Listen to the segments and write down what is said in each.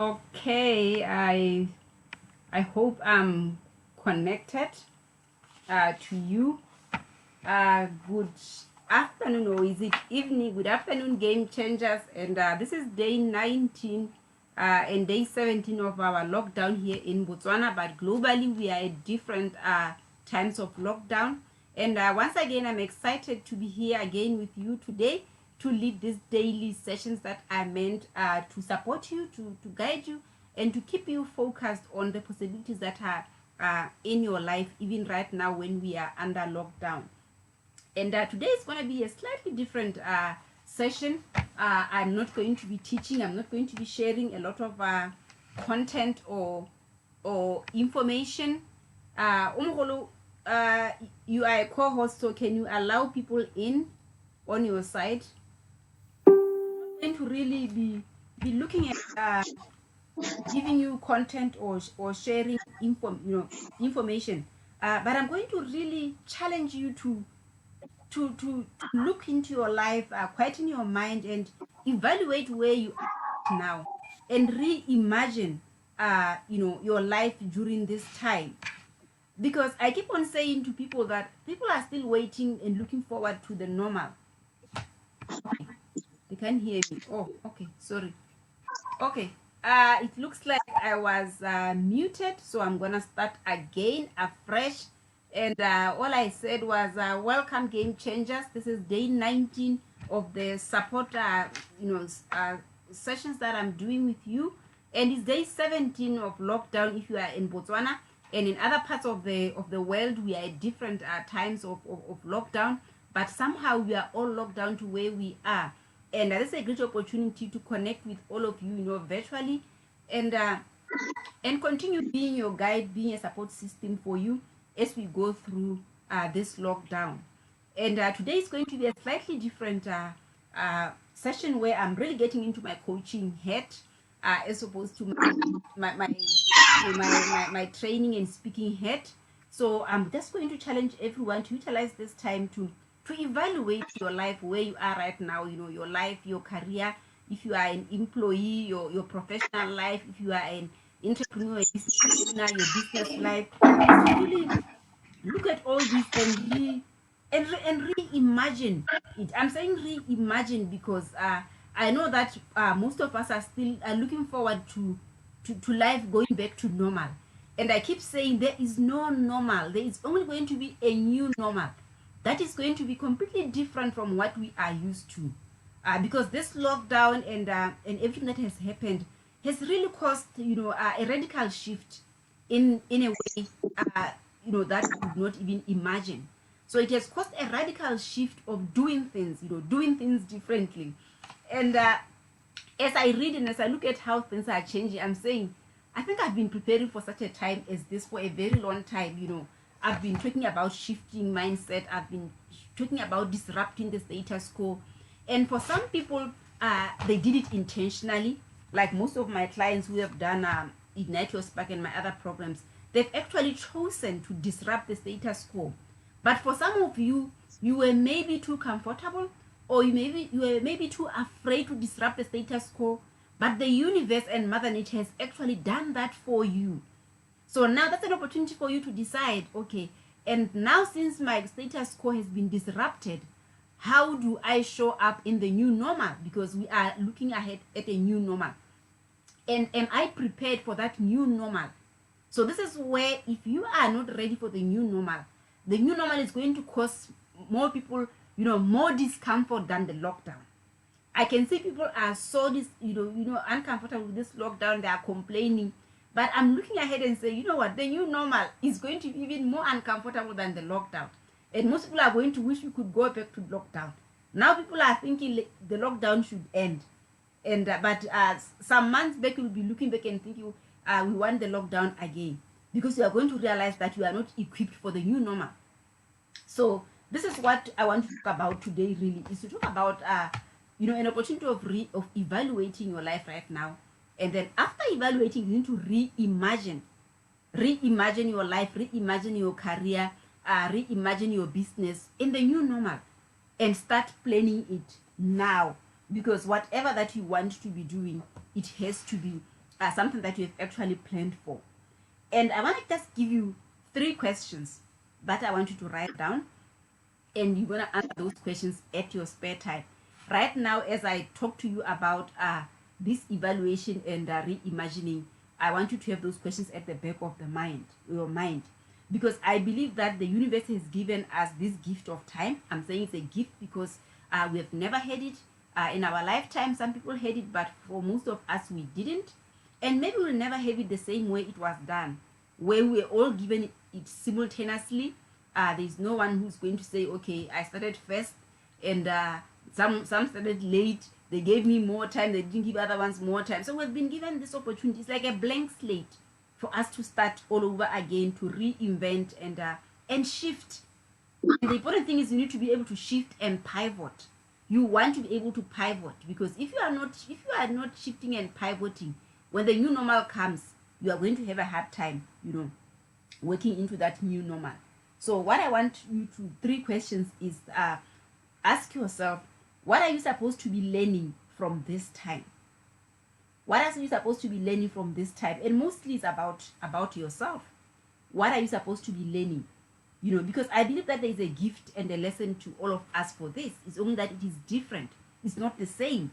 Okay, I hope I'm connected to you. Good afternoon, or is it evening? Good afternoon, game changers. And this is day 19 and day 17 of our lockdown here in Botswana. But globally, we are at different times of lockdown. And once again, I'm excited to be here again with you today to lead these daily sessions that are meant to support you, to guide you, and to keep you focused on the possibilities that are in your life, even right now when we are under lockdown. And today is going to be a slightly different session. I'm not going to be teaching. I'm not going to be sharing a lot of content or information. Umgolo, you are a co-host, so can you allow people in on your side? I'm going to really be looking at giving you content or sharing information. But I'm going to really challenge you to look into your life, quieten your mind, and evaluate where you are now, and reimagine, your life during this time. Because I keep on saying to people that people are still waiting and looking forward to the normal. They can't hear me. Oh, okay, sorry. Okay. It looks like I was muted, so I'm gonna start again afresh. And all I said was, welcome, game changers. This is day 19 of the support, sessions that I'm doing with you, and it's day 17 of lockdown if you are in Botswana, and in other parts of the world we are at different times of lockdown, but somehow we are all locked down to where we are. And this is a great opportunity to connect with all of you, virtually, and continue being your guide, being a support system for you as we go through this lockdown. And today is going to be a slightly different session where I'm really getting into my coaching head, as opposed to my training and speaking head. So I'm just going to challenge everyone to utilize this time to evaluate your life, where you are right now, your life, your career, if you are an employee, your professional life, if you are an entrepreneur, a business owner, your business life. Just really look at all this and reimagine it. I'm saying reimagine because I know that most of us are still looking forward to life going back to normal. And I keep saying there is no normal. There is only going to be a new normal that is going to be completely different from what we are used to. Because this lockdown and everything that has happened has really caused a radical shift in a way that we could not even imagine. So it has caused a radical shift of doing things, doing things differently. And as I read and as I look at how things are changing, I'm saying, I think I've been preparing for such a time as this for a very long time. I've been talking about shifting mindset. I've been talking about disrupting the status quo. And for some people, they did it intentionally. Like most of my clients who have done Ignite Your Spark and my other programs, they've actually chosen to disrupt the status quo. But for some of you, you were maybe too comfortable, or you were maybe too afraid to disrupt the status quo. But the universe and Mother Nature has actually done that for you. So now that's an opportunity for you to decide, okay, and now since my status quo has been disrupted, how do I show up in the new normal? Because we are looking ahead at a new normal. And am I prepared for that new normal? So this is where, if you are not ready for the new normal is going to cause more people, more discomfort than the lockdown. I can see people are so uncomfortable with this lockdown. They are complaining, but I'm looking ahead and say, you know what, the new normal is going to be even more uncomfortable than the lockdown, and most people are going to wish we could go back to lockdown. Now people are thinking the lockdown should end, and but some months back you'll be looking back and thinking we want the lockdown again, because you are going to realize that you are not equipped for the new normal. So this is what I want to talk about today, really, is to talk about an opportunity of evaluating your life right now. And then after evaluating, you need to reimagine your life, reimagine your career, reimagine your business in the new normal, and start planning it now. Because whatever that you want to be doing, it has to be something that you have actually planned for. And I want to just give you 3 questions that I want you to write down, and you're going to answer those questions at your spare time. Right now, as I talk to you about this evaluation and reimagining, I want you to have those questions at the back of your mind, because I believe that the universe has given us this gift of time. I'm saying it's a gift because we have never had it in our lifetime. Some people had it, but for most of us, we didn't. And maybe we'll never have it the same way it was done, where we're all given it simultaneously. There's no one who's going to say, okay, I started first, and some started late. They gave me more time. They didn't give other ones more time. So we've been given this opportunity. It's like a blank slate for us to start all over again, to reinvent and shift. And the important thing is you need to be able to shift and pivot. You want to be able to pivot, because if you are not shifting and pivoting, when the new normal comes, you are going to have a hard time, working into that new normal. So what I want you to, 3 questions is, ask yourself, what are you supposed to be learning from this time? What are you supposed to be learning from this time? And mostly it's about yourself. What are you supposed to be learning? Because I believe that there is a gift and a lesson to all of us for this. It's only that it is different. It's not the same,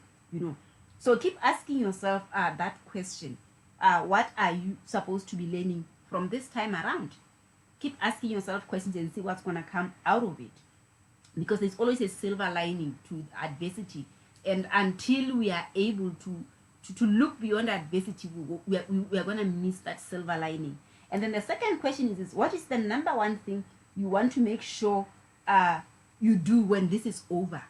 So keep asking yourself that question. What are you supposed to be learning from this time around? Keep asking yourself questions and see what's going to come out of it. Because there's always a silver lining to adversity. And until we are able to look beyond adversity, we are going to miss that silver lining. And then the second question is what is the number one thing you want to make sure you do when this is over?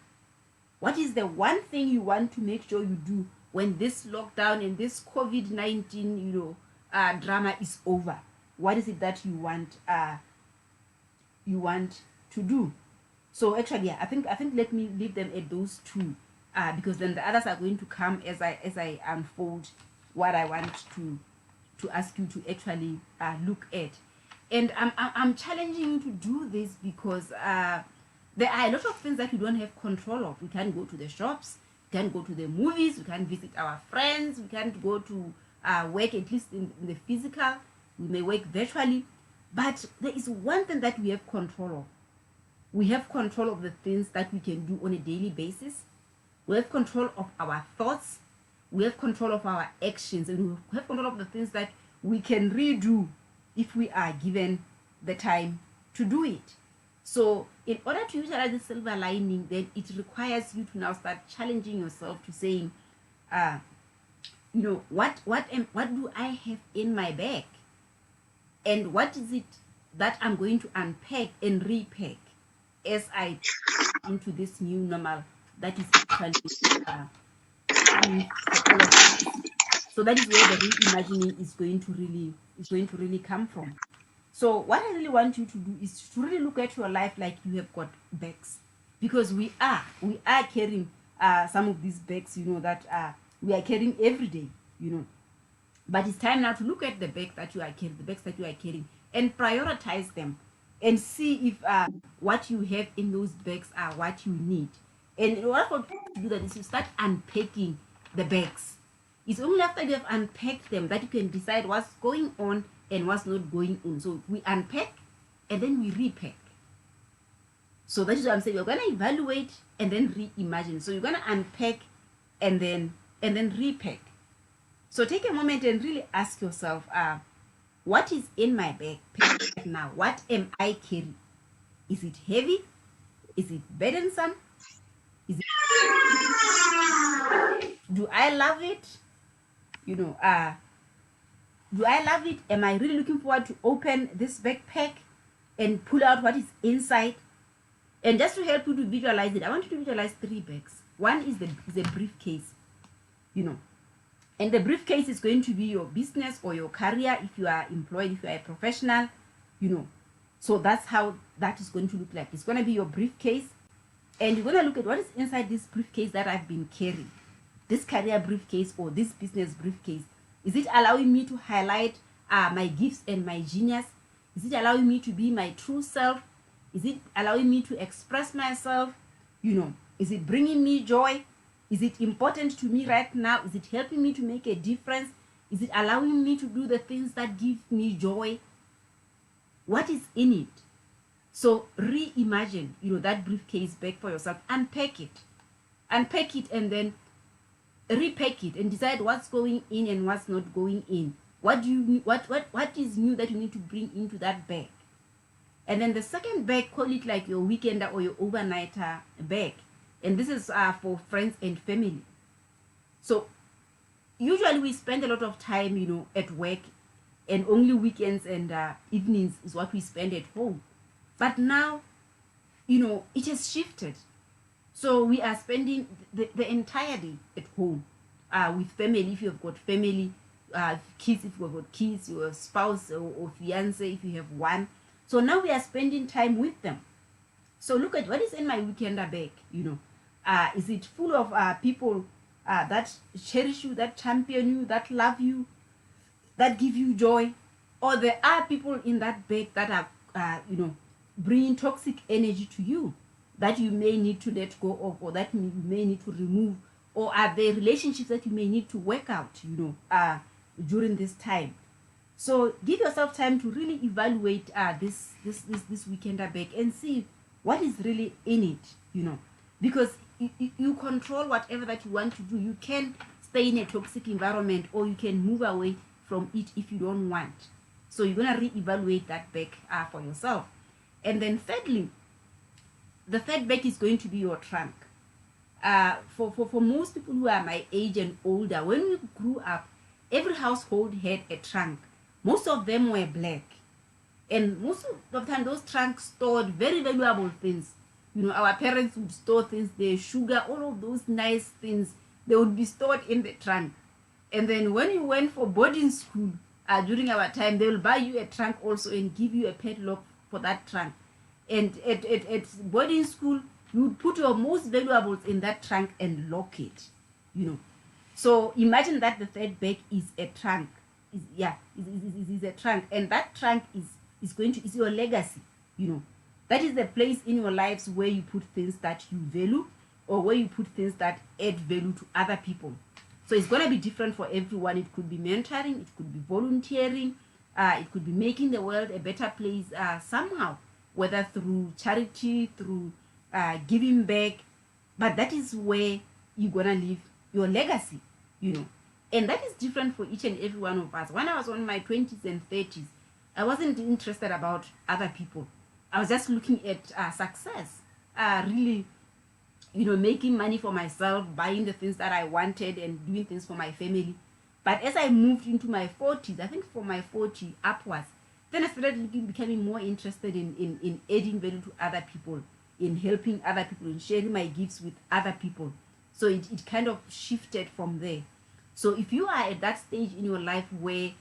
What is the one thing you want to make sure you do when this lockdown and this COVID-19 drama is over? What is it that you want to do? So actually, I think let me leave them at those 2, because then the others are going to come as I unfold what I want to ask you to actually look at. And I'm challenging you to do this because there are a lot of things that we don't have control of. We can't go to the shops, we can't go to the movies, we can't visit our friends, we can't go to work, at least in the physical. We may work virtually, but there is one thing that we have control of. We have control of the things that we can do on a daily basis. We have control of our thoughts. We have control of our actions, and we have control of the things that we can redo if we are given the time to do it. So in order to utilize the silver lining, then it requires you to now start challenging yourself to saying, what do I have in my bag? And what is it that I'm going to unpack and repack as I into this new normal that is actually coming for all of us. So that is where the reimagining is going to really come from. So what I really want you to do is to really look at your life like you have got bags, because we are carrying some of these bags, that we are carrying every day, But it's time now to look at the bags that you are carrying, and prioritize them, and see if what you have in those bags are what you need. And in order for you to do that, is you start unpacking the bags. It's only after you have unpacked them that you can decide what's going on and what's not going on. So we unpack and then we repack. So that is what I'm saying. We're going to evaluate and then reimagine. So you're going to unpack and then repack. So take a moment and really ask yourself, what is in my bag now? What am I carrying? Is it heavy? Is it burdensome? Do I love it? Do I love it? Am I really looking forward to open this backpack and pull out what is inside? And just to help you to visualize it, I want you to visualize 3 bags. One is a briefcase, and the briefcase is going to be your business or your career if you are employed, if you are a professional, So that's how that is going to look like. It's going to be your briefcase, and you're going to look at what is inside this briefcase that I've been carrying. This career briefcase or this business briefcase. Is it allowing me to highlight my gifts and my genius? Is it allowing me to be my true self? Is it allowing me to express myself? Is it bringing me joy? Is it important to me right now? Is it helping me to make a difference? Is it allowing me to do the things that give me joy? What is in it? So reimagine, that briefcase back for yourself. Unpack it, and then repack it, and decide what's going in and what's not going in. What do you what is new that you need to bring into that bag? And then the second bag, call it like your weekender or your overnighter bag. And this is for friends and family. So usually we spend a lot of time, at work, and only weekends and evenings is what we spend at home. But now, it has shifted. So we are spending the entire day at home with family, if you've got family, kids, if you've got kids, your spouse or fiance, if you have one. So now we are spending time with them. So look at what is in my weekender bag, is it full of people that cherish you, that champion you, that love you, that give you joy? Or there are people in that bag that are, bringing toxic energy to you that you may need to let go of, or that you may need to remove? Or are there relationships that you may need to work out, during this time? So give yourself time to really evaluate this weekender bag and see what is really in it, because you control whatever that you want to do. You can stay in a toxic environment, or you can move away from it if you don't want. So you're going to reevaluate that bag for yourself. And then thirdly, the third bag is going to be your trunk. For most people who are my age and older, when we grew up, every household had a trunk. Most of them were black. And most of the time, those trunks stored very valuable things. Our parents would store things, their sugar, all of those nice things, they would be stored in the trunk. And then when you went for boarding school, during our time, they will buy you a trunk also and give you a padlock for that trunk. And at boarding school, you would put your most valuables in that trunk and lock it, So imagine that the third bag is a trunk. Is a trunk. And that trunk is your legacy, That is the place in your lives where you put things that you value, or where you put things that add value to other people. So it's going to be different for everyone. It could be mentoring, it could be volunteering, it could be making the world a better place somehow, whether through charity, through giving back. But that is where you're going to leave your legacy, And that is different for each and every one of us. When I was on my 20s and 30s, I wasn't interested about other people. I was just looking at success, really, making money for myself, buying the things that I wanted and doing things for my family. But as I moved into my 40s, I think from my 40 upwards, then I started becoming more interested in adding value to other people, in helping other people, in sharing my gifts with other people. So it kind of shifted from there. So if you are at that stage in your life where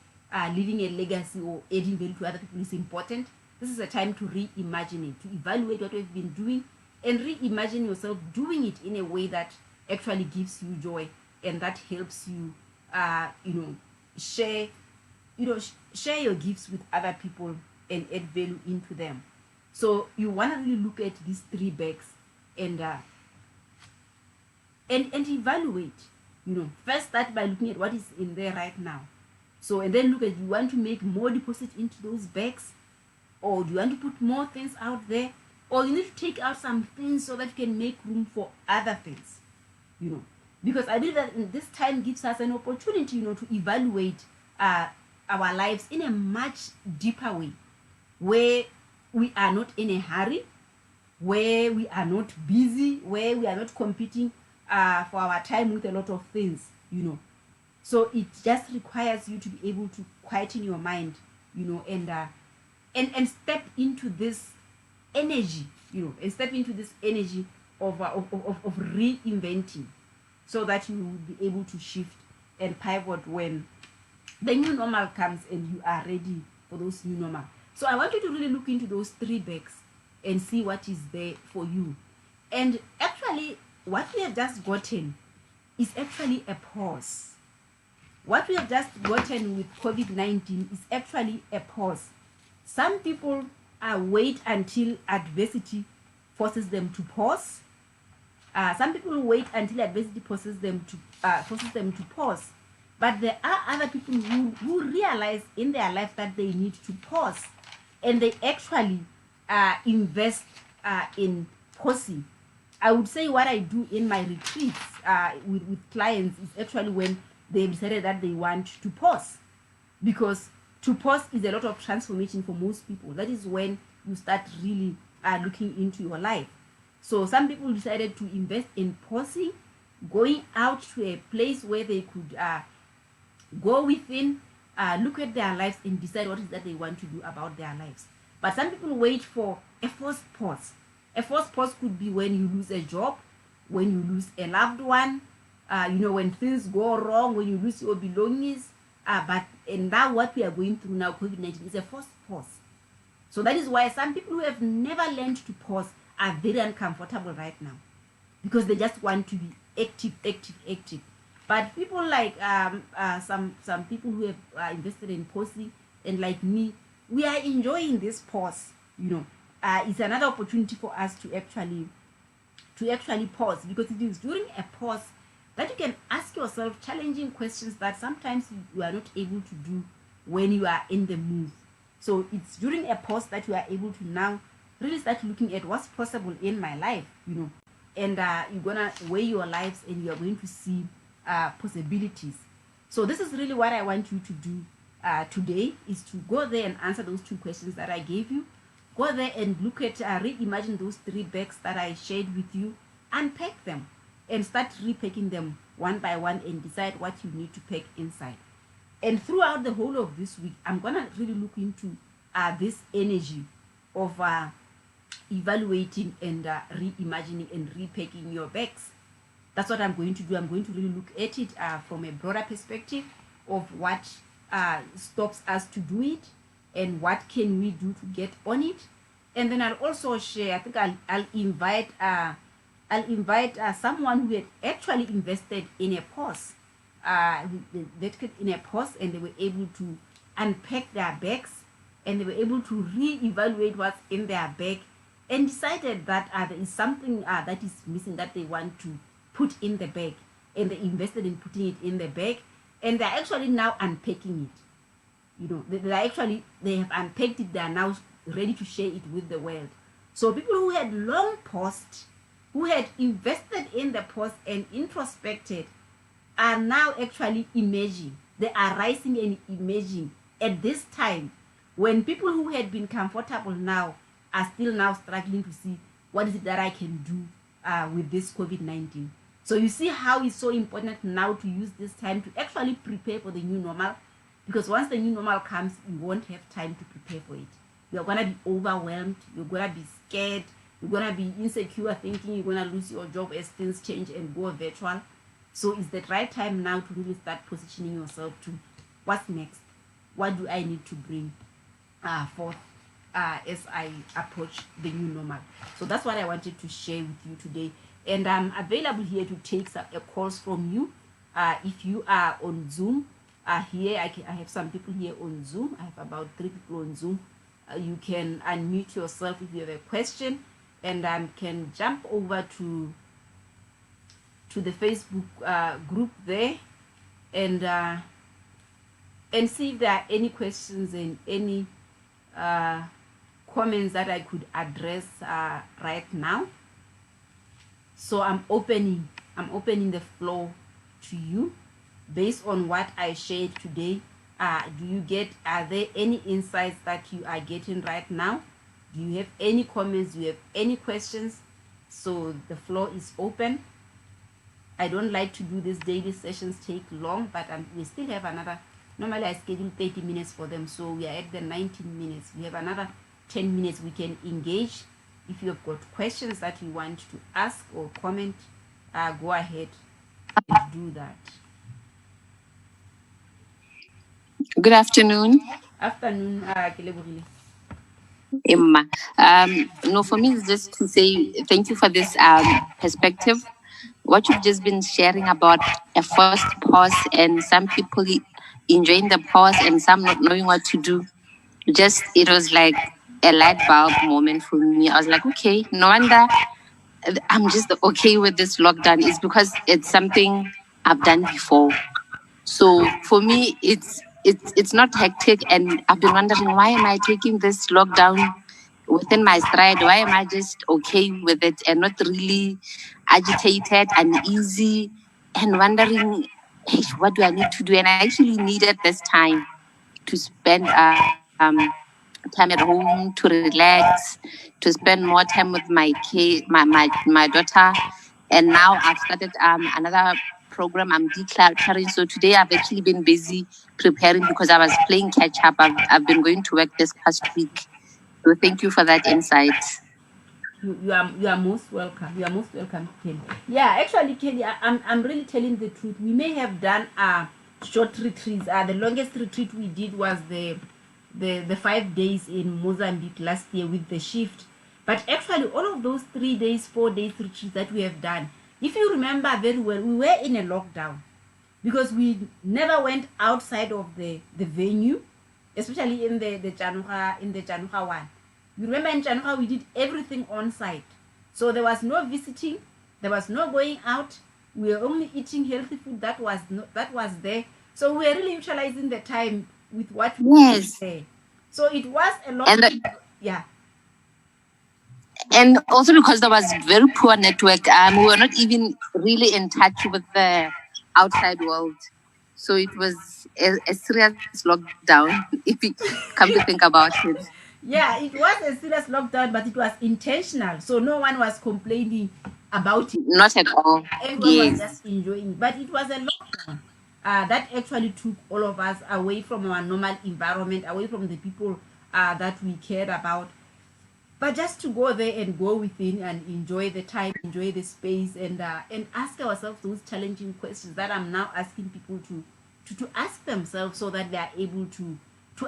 leaving a legacy or adding value to other people is important, this is a time to reimagine it, to evaluate what we've been doing, and reimagine yourself doing it in a way that actually gives you joy and that helps you, share your gifts with other people and add value into them. So you want to really look at these three bags and evaluate. First start by looking at what is in there right now. So, and then look at, you want to make more deposit into those bags, or do you want to put more things out there, or you need to take out some things so that you can make room for other things, because I believe that in this time gives us an opportunity, to evaluate our lives in a much deeper way, where we are not in a hurry, where we are not busy, where we are not competing for our time with a lot of things, So it just requires you to be able to quieten your mind, and step into this energy, and step into this energy of reinventing, so that you will be able to shift and pivot when the new normal comes and you are ready for those new normal. So I want you to really look into those three bags and see what is there for you. And actually, what we have just gotten is actually a pause. What we have just gotten with COVID-19 is actually a pause. Some people wait until adversity forces them to pause. Some people wait until adversity forces them to pause. But there are other people who realize in their life that they need to pause, and they actually invest in pausing. I would say what I do in my retreats with clients is actually when they've decided that they want to pause, because to pause is a lot of transformation for most people. That is when you start really looking into your life. So some people decided to invest in pausing, going out to a place where they could go within, look at their lives and decide what is that they want to do about their lives. But some people wait for a forced pause. A forced pause could be when you lose a job, when you lose a loved one, when things go wrong, when you lose your belongings. And now what we are going through now, COVID-19, is a forced pause. So that is why some people who have never learned to pause are very uncomfortable right now, because they just want to be active. But people like some people who have invested in pausing, and like me, we are enjoying this pause. It's another opportunity for us to actually pause, because it is during a pause that you can ask yourself challenging questions that sometimes you are not able to do when you are in the move. So it's during a pause that you are able to now really start looking at what's possible in my life, and you're gonna weigh your lives, and you are going to see possibilities. So this is really what I want you to do today, is to go there and answer those 2 questions that I gave you. Go there and look at, reimagine those 3 bags that I shared with you, unpack them, and start repacking them one by one, and decide what you need to pack inside. And throughout the whole of this week, I'm gonna really look into this energy of evaluating and reimagining and repacking your bags. That's what I'm going to do. I'm going to really look at it from a broader perspective of what stops us to do it, and what can we do to get on it. And then I'll also share, I think I'll invite someone who had actually invested in a pause, in a pause, and they were able to unpack their bags, and they were able to re-evaluate what's in their bag, and decided that there is something that is missing that they want to put in the bag, and they invested in putting it in the bag, and they're actually now unpacking it. They have unpacked it. They are now ready to share it with the world. So people who had long paused, who had invested in the pause and introspected, are now actually emerging. They are rising and emerging at this time, when people who had been comfortable now are still now struggling to see what is it that I can do with this COVID-19. So you see how it's so important now to use this time to actually prepare for the new normal, because once the new normal comes, you won't have time to prepare for it. You're going to be overwhelmed. You're going to be scared. You're going to be insecure, thinking you're going to lose your job as things change and go virtual. So it's the right time now to really start positioning yourself to what's next. What do I need to bring forth as I approach the new normal? So that's what I wanted to share with you today. And I'm available here to take some calls from you. If you are on Zoom, here I have some people here on Zoom. I have about 3 people on Zoom. You can unmute yourself if you have a question, and can jump over to the Facebook group there, and see if there are any questions and any comments that I could address right now. So I'm opening the floor to you based on what I shared today. Are there any insights that you are getting right now? Do you have any comments? Do you have any questions? So the floor is open. I don't like to do these daily sessions take long, but we still have another. Normally I schedule 30 minutes for them, so we are at the 19 minutes. We have another 10 minutes we can engage. If you have got questions that you want to ask or comment, go ahead and do that. Good afternoon. Afternoon, Emma. No, for me, it's just to say thank you for this perspective. What you've just been sharing about a first pause and some people enjoying the pause and some not knowing what to do. It was like a light bulb moment for me. I was like, okay, no wonder I'm just okay with this lockdown. It's because it's something I've done before. So for me, it's not hectic, and I've been wondering, why am I taking this lockdown within my stride? Why am I just okay with it and not really agitated, uneasy, and wondering, hey, what do I need to do? And I actually needed this time to spend time at home, to relax, to spend more time with my kid, my daughter. And now I've started another program I'm decluttering. So today I've actually been busy preparing because I was playing catch up. I've been going to work this past week. So thank you for that insight. You are most welcome. You are most welcome, Kelly. Yeah, actually, Kelly, I'm really telling the truth. We may have done short retreats. The longest retreat we did was the 5 days in Mozambique last year with the shift. But actually, all of those 3 days, 4 days retreats that we have done, if you remember very well, we were in a lockdown because we never went outside of the venue, especially in the Januha one. You remember in Januha we did everything on site. So there was no visiting, there was no going out. We were only eating healthy food that was there. So we were really utilizing the time with what we had there. So it was a lot. Yeah. And also because there was very poor network, we were not even really in touch with the outside world. So it was a serious lockdown, if you come to think about it. Yeah, it was a serious lockdown, but it was intentional. So no one was complaining about it. Not at all. Everyone was just enjoying. But it was a lockdown that actually took all of us away from our normal environment, away from the people that we cared about. But just to go there and go within and enjoy the time, enjoy the space, and ask ourselves those challenging questions that I'm now asking people to ask themselves, so that they are able to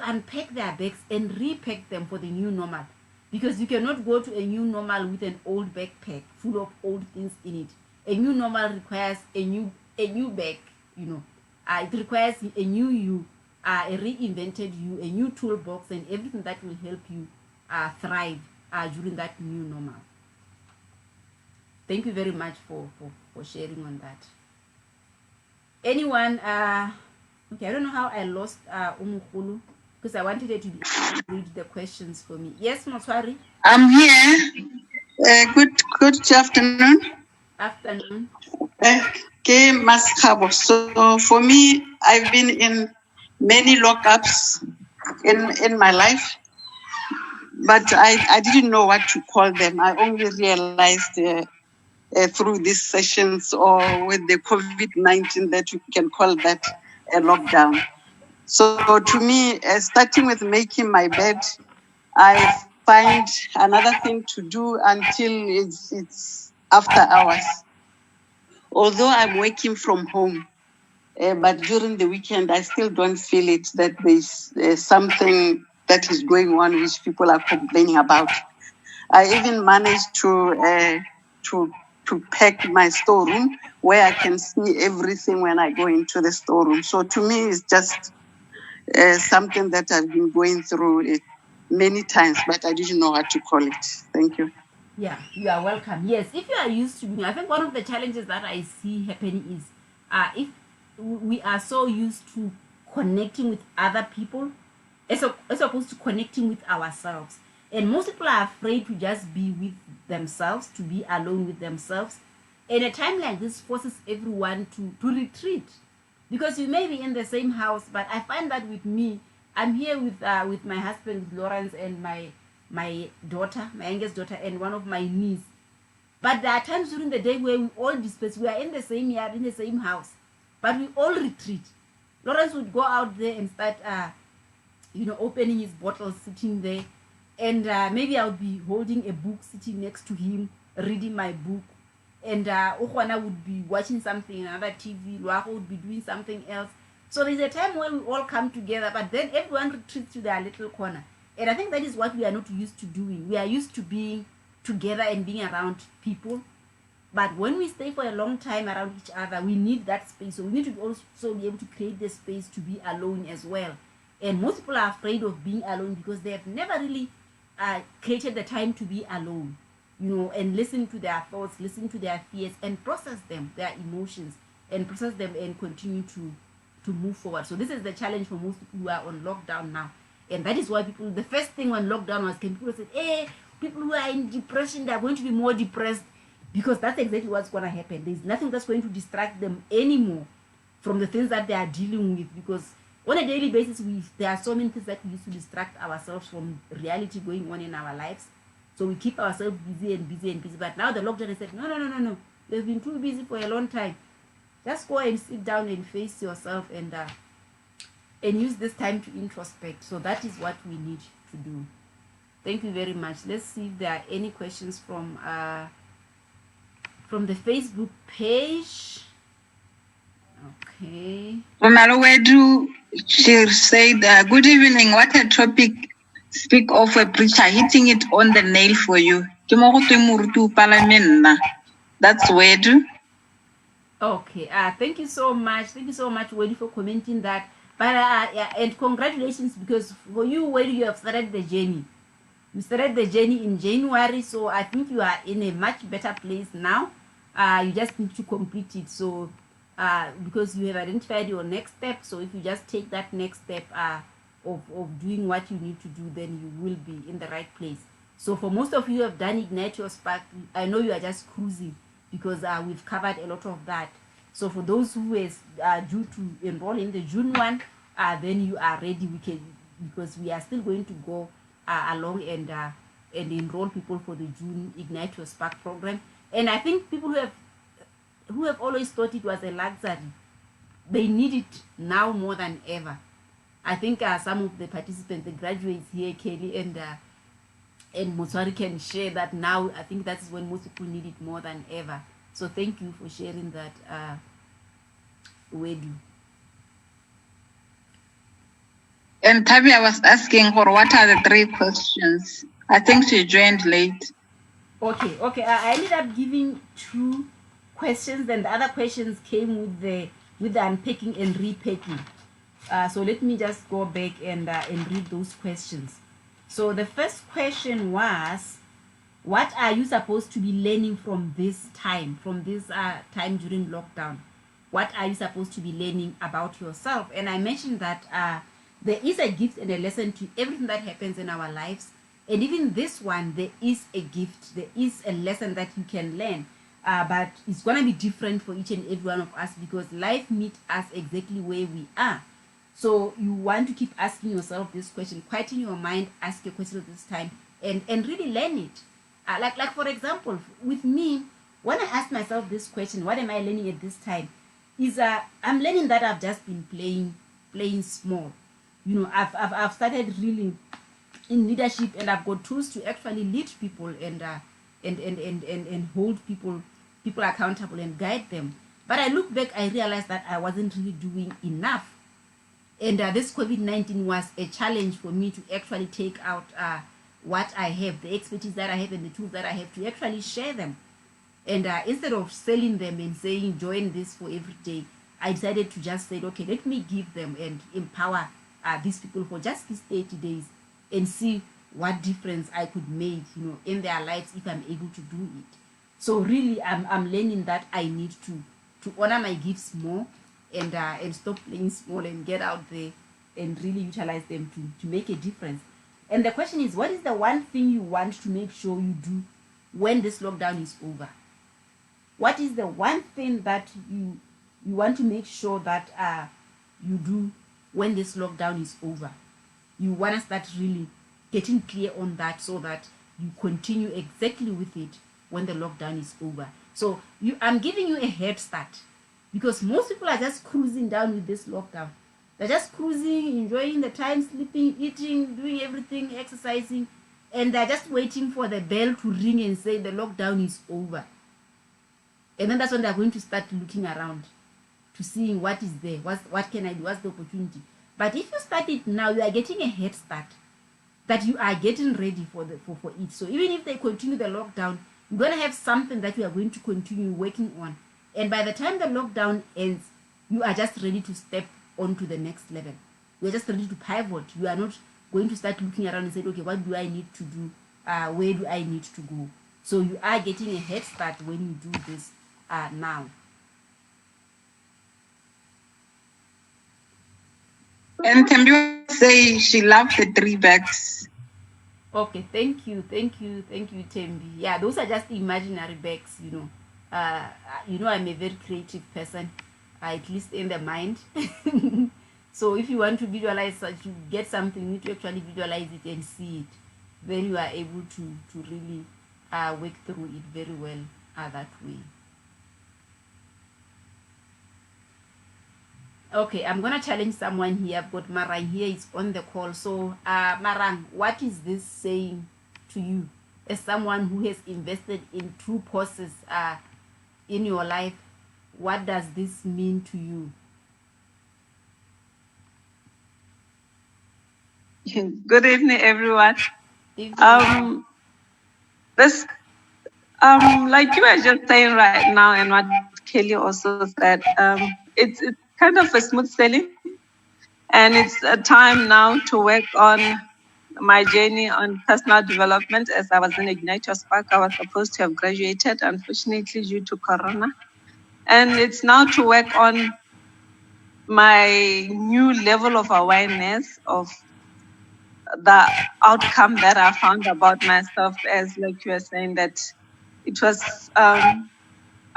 unpack their bags and repack them for the new normal. Because you cannot go to a new normal with an old backpack full of old things in it. A new normal requires a new bag, it requires a new you, a reinvented you, a new toolbox, and everything that will help you thrive during that new normal. Thank you very much for sharing on that. Anyone? Okay, I don't know how I lost Umukulu, because I wanted her to be able to read the questions for me. Yes, Moswari? I'm here. Good afternoon. Afternoon. Okay, Maskabo. So for me, I've been in many lockups in my life, but I didn't know what to call them. I only realized through these sessions or with the COVID-19 that you can call that a lockdown. So to me, starting with making my bed, I find another thing to do until it's after hours. Although I'm working from home, but during the weekend, I still don't feel it, that there's something that is going on which people are complaining about. I even managed to pack my storeroom where I can see everything when I go into the storeroom. So to me, it's just something that I've been going through many times, but I didn't know how to call it. Thank you. Yeah, you are welcome. Yes, if you are used to doing, I think one of the challenges that I see happening is if we are so used to connecting with other people as opposed to connecting with ourselves. And most people are afraid to just be with themselves, to be alone with themselves. And a time like this forces everyone to retreat. Because you may be in the same house, but I find that with me, I'm here with my husband, with Lawrence, and my daughter, my youngest daughter, and one of my niece. But there are times during the day where we all disperse. We are in the same yard, in the same house, but we all retreat. Lawrence would go out there and start, opening his bottle, sitting there, and maybe I would be holding a book, sitting next to him, reading my book, and Okwana would be watching something, another TV. Luako would be doing something else. So there's a time when we all come together, but then everyone retreats to their little corner. And I think that is what we are not used to doing. We are used to being together and being around people. But when we stay for a long time around each other, we need that space. So we need to also be able to create the space to be alone as well. And most people are afraid of being alone because they have never really created the time to be alone, and listen to their thoughts, listen to their fears, and process them, their emotions, and process them and continue to to move forward. So this is the challenge for most people who are on lockdown now. And that is why people, the first thing when lockdown was came, people said, hey, people who are in depression, they're going to be more depressed, because that's exactly what's going to happen. There's nothing that's going to distract them anymore from the things that they are dealing with, because on a daily basis, there are so many things that we use to distract ourselves from reality going on in our lives. So we keep ourselves busy and busy and busy. But now the lockdown has said, no. They've been too busy for a long time. Just go and sit down and face yourself and use this time to introspect. So that is what we need to do. Thank you very much. Let's see if there are any questions from the Facebook page. Okay. Omalowedu, she said, good evening. What a topic. Speak of a preacher hitting it on the nail for you. That's Wedu. Okay. Thank you so much. Thank you so much, Wedu, for commenting that. But yeah, and congratulations, because for you, Wedu, you have started the journey. You started the journey in January, so I think you are in a much better place now. You just need to complete it. So because you have identified your next step, so if you just take that next step of doing what you need to do, then you will be in the right place. So for most of you who have done Ignite Your Spark, I know you are just cruising, because we've covered a lot of that. So for those who is due to enroll in the June one, then you are ready. Because we are still going to go along and enroll people for the June Ignite Your Spark program. And I think people who have always thought it was a luxury, they need it now more than ever. I think some of the participants, the graduates here, Kelly and Motswari, can share that now. I think that's when most people need it more than ever. So thank you for sharing that, Wedu. And Tabia was asking for what are the 3 questions. I think she joined late. Okay. I ended up giving 2 questions, and the other questions came with the unpacking and repacking. So let me just go back and read those questions. So the first question was, what are you supposed to be learning from this time during lockdown? What are you supposed to be learning about yourself? And I mentioned that there is a gift and a lesson to everything that happens in our lives. And even this one, there is a gift, there is a lesson that you can learn. But it's going to be different for each and every one of us, because life meets us exactly where we are. So you want to keep asking yourself this question, quieten your mind, ask your question this time, and really learn it. Like for example, with me, when I ask myself this question, what am I learning at this time? Is I'm learning that I've just been playing small. You know, I've started really in leadership, and I've got tools to actually lead people and hold people accountable and guide them. But I look back, I realized that I wasn't really doing enough. And this COVID-19 was a challenge for me to actually take out what I have, the expertise that I have and the tools that I have, to actually share them. And instead of selling them and saying, join this for every day, I decided to just say, okay, let me give them and empower these people for just these 80 days and see what difference I could make, in their lives if I'm able to do it. So really, I'm learning that I need to honor my gifts more and stop playing small and get out there and really utilize them to make a difference. And the question is, what is the one thing you want to make sure you do when this lockdown is over? What is the one thing that you want to make sure that you do when this lockdown is over? You want to start really getting clear on that, so that you continue exactly with it when the lockdown is over. So I'm giving you a head start, because most people are just cruising down with this lockdown. They're just cruising, enjoying the time, sleeping, eating, doing everything, exercising, and they're just waiting for the bell to ring and say the lockdown is over. And then that's when they're going to start looking around to seeing what is there, what can I do, what's the opportunity. But if you start it now, you are getting a head start, that you are getting ready for it. So even if they continue the lockdown, you're going to have something that you are going to continue working on. And by the time the lockdown ends, you are just ready to step on to the next level. You're just ready to pivot. You are not going to start looking around and say, okay, what do I need to do? Where do I need to go? So you are getting a head start when you do this now. And Tembi say she loved the 3 bags. Okay, thank you, Tembi. Yeah, those are just imaginary bags, I'm a very creative person, at least in the mind. So if you want to visualize such, you get something, you need to actually visualize it and see it. Then you are able to really work through it very well that way. Okay, I'm gonna challenge someone here. I've got Marang here, is on the call. So Marang, what is this saying to you as someone who has invested in true poses in your life? What does this mean to you? Good evening, everyone. Evening. This like you were just saying right now, and what Kelly also said, it's kind of a smooth sailing, and it's a time now to work on my journey on personal development. As I was in Ignite Your Spark, I was supposed to have graduated, unfortunately due to Corona, and it's now to work on my new level of awareness of the outcome that I found about myself, as like you were saying, that it was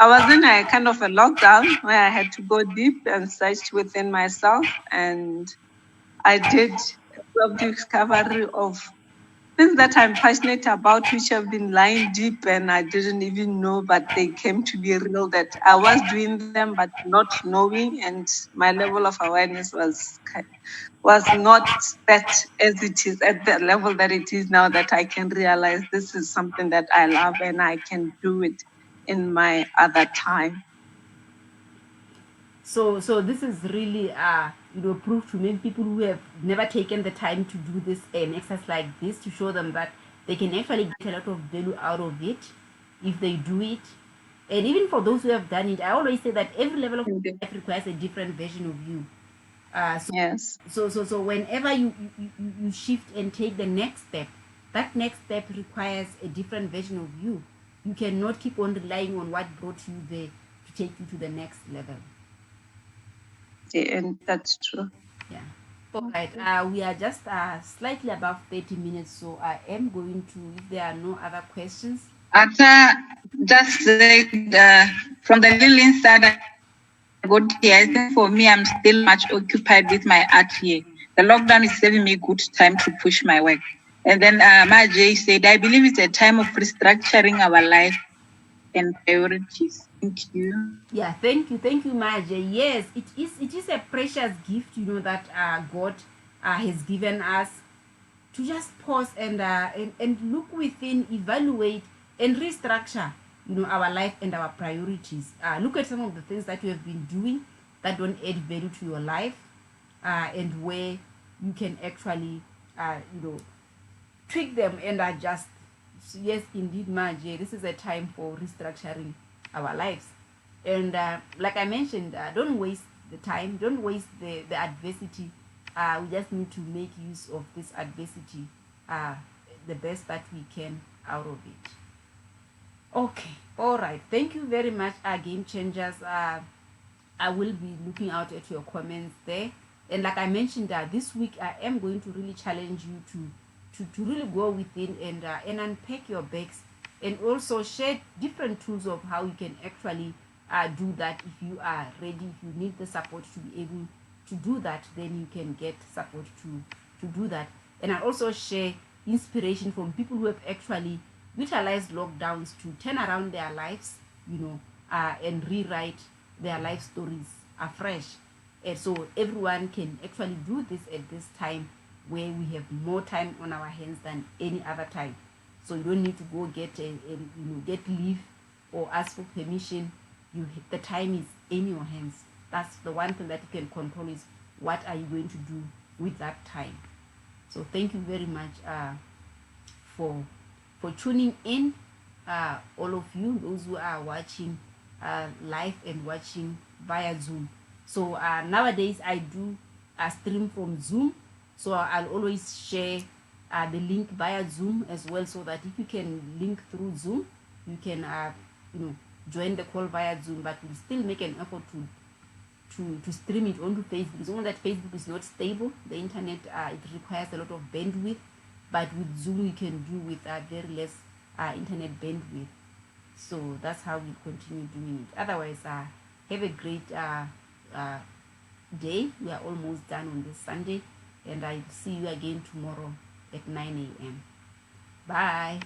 I was in a kind of a lockdown where I had to go deep and search within myself, and I did a self-discovery of things that I'm passionate about, which have been lying deep and I didn't even know, but they came to be real, that I was doing them but not knowing, and my level of awareness was not that as it is at the level that it is now, that I can realize this is something that I love and I can do it in my other time. So this is really proof to many people who have never taken the time to do this an exercise like this, to show them that they can actually get a lot of value out of it if they do it. And even for those who have done it, I always say that every level of life requires a different version of you. Yes. So whenever you shift and take the next step, that next step requires a different version of you. You cannot keep on relying on what brought you there to take you to the next level. Yeah, and that's true. Yeah. All right. We are just slightly above 30 minutes, so I am going to, if there are no other questions. Ata just said from the little insight I got here, I think for me, I'm still much occupied with my art here. The lockdown is saving me good time to push my work. And then Majay said, I believe it's a time of restructuring our life and priorities. Thank you. Yeah, thank you, Majay. Yes, it is a precious gift, that God has given us, to just pause and look within, evaluate, and restructure, our life and our priorities. Look at some of the things that you have been doing that don't add value to your life, and where you can actually, tweak them and adjust. So yes, indeed, Majay, this is a time for restructuring our lives. And like I mentioned, don't waste the time, don't waste the adversity. We just need to make use of this adversity, the best that we can out of it. Okay, all right. Thank you very much, Game Changers. I will be looking out at your comments there. And like I mentioned, this week I am going to really challenge you to really go within and unpack your bags, and also share different tools of how you can actually do that. If you are ready, if you need the support to be able to do that, then you can get support to do that. And I also share inspiration from people who have actually utilized lockdowns to turn around their lives, and rewrite their life stories afresh. And so everyone can actually do this at this time, where we have more time on our hands than any other time. So you don't need to go get get leave or ask for permission. The time is in your hands. That's the one thing that you can control, is what are you going to do with that time. So thank you very much for tuning in, all of you, those who are watching live and watching via Zoom. So nowadays I do stream from Zoom, so I'll always share the link via Zoom as well, so that if you can link through Zoom, you can join the call via Zoom, but we'll still make an effort to stream it onto Facebook. It's only that Facebook is not stable. The internet, it requires a lot of bandwidth, but with Zoom you can do with very less internet bandwidth. So that's how we continue doing it. Otherwise, have a great day. We are almost done on this Sunday, and I'll see you again tomorrow at 9 a.m. Bye.